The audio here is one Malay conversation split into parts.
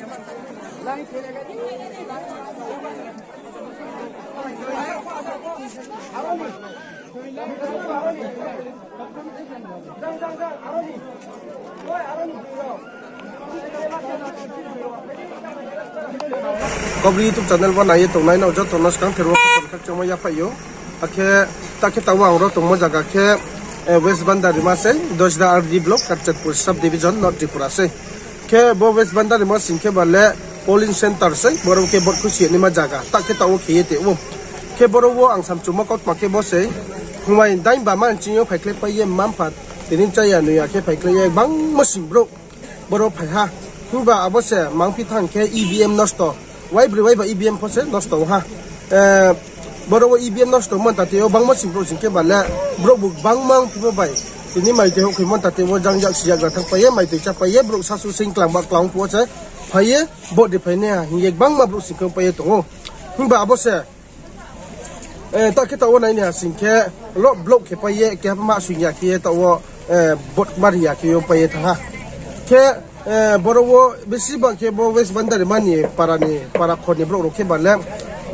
Kau YouTube channel wa nai to nai no jo to nas kang thero khak choma ya phayo akhe takhe tawang ro to mo jaga khe West Bandari ma se Dojda RD block Karchatpur sub division North Tripura se khe bo West Bandari ma singkhe balle polling center se boro ke bot khusi ni ma jaga takhe tawo khiye te wo khe boro wo ang sam chuma kot ma ke bo se humai dain ba man chinyo phaikle paye mam phat tinin chaya nu ya khe phaikle ye bang mo sim bro boro phai ha huba abose mangpi thang khe EVM nosto why ba EVM phose nosto ha boro EVM nosto mon tate o bang mo sim bro singke bala bro bu bang mang pho bai tini mai te ho khoi mon tate wo jang jak sia ga thang paye mai te cha paye bro sa su sing klang ba klang pho che paye bo de phai ne hi bang ma bro singke paye to huba abose ta ke tawo nai ne singke lo block ke paye ke ma su ya ke tawo bot maria ke yo paye tha ke boro besi ba ke bo West Bandari mani para khoni bro ro ke bala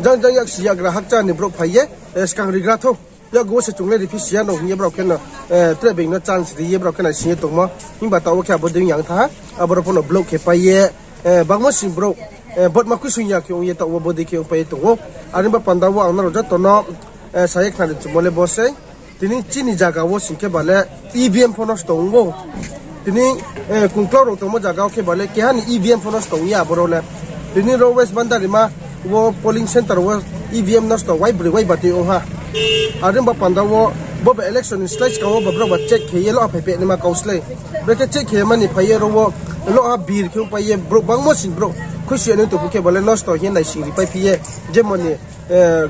jang yak sia gra hakcha ni bro phaye skang rigra tho ya go se chungle ri phisia no hi bro ken trebing na chance ri bro ken si to mo hin ba taw kya bo ding yang tha abro phono block ke paye bangmo sim bro bot ma ku sunya ke ye taw bo de ke paye to ani ba panda wa ang ro ja to no sayek na chumole bose tini chini jaga wo singke bala EVM phono stongo tini kungklaro to mo jaga ke bale ke han EVM phonos to ya borole tini ro West Bandari ma wo polling center wo EVM nos to wai bati o ha arim ba panda wo bo election slides ka wo ba bro ba check ke yelo ape pe ni ma kausle breke check ke mani phaye ro wo lo a bir ke paye bro bang mo sin bro khushi ani to ke bale nos to hin nai sing ri pai pie jemoni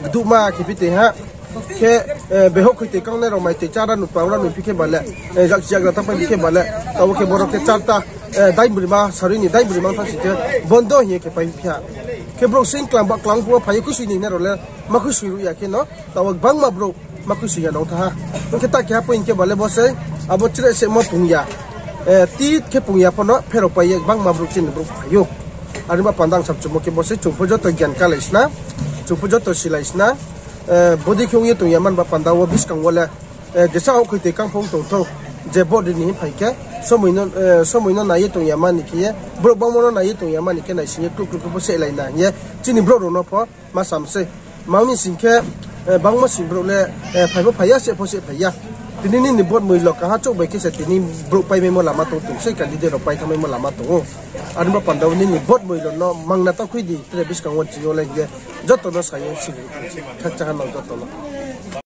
gdu ma ke pite ha ke behok khite kang ne ro mai te chara nu pawra nu pike bale jak jak ta pa pike bale taw ke boro ke charta dai brima sarini dai brima fa sike bondo hi ke pai phya ke bro sing klang ba klang pu phai khusi ni ne ro le ma khusi ru ya ke no taw bang ma bro ma khusi ya no tha ke ta kya point ke bale bose abo chre se mo pungya ti ke pungya phono phero pai bang ma bro chin bro phayo ari ba pandang sab chumo ke bose chungpo jo to gyan kalaisna chungpo jo to silaisna body kyung ye to yaman ba panda wo bis kang wala jesa o khite kang phong to to je body ni phai ke somoino na ye to yaman ni ke bro bang mo na ye to yaman ni ke na sin kluk kluk bo se lai na ye chini bro ro no pho ma sam se ma mi sin ke bang mo sin bro le phai bo phai ya se pho se phai ya tini ni bot moi lo ka ha chok bai ke se tini bro pai me mo lama to se ka li de ro pai thame mo lama to an ba panda ni bot moi lo no mang na ta khui di tre bis kang wo chi yo le ye joto no sa ye si kha cha no joto no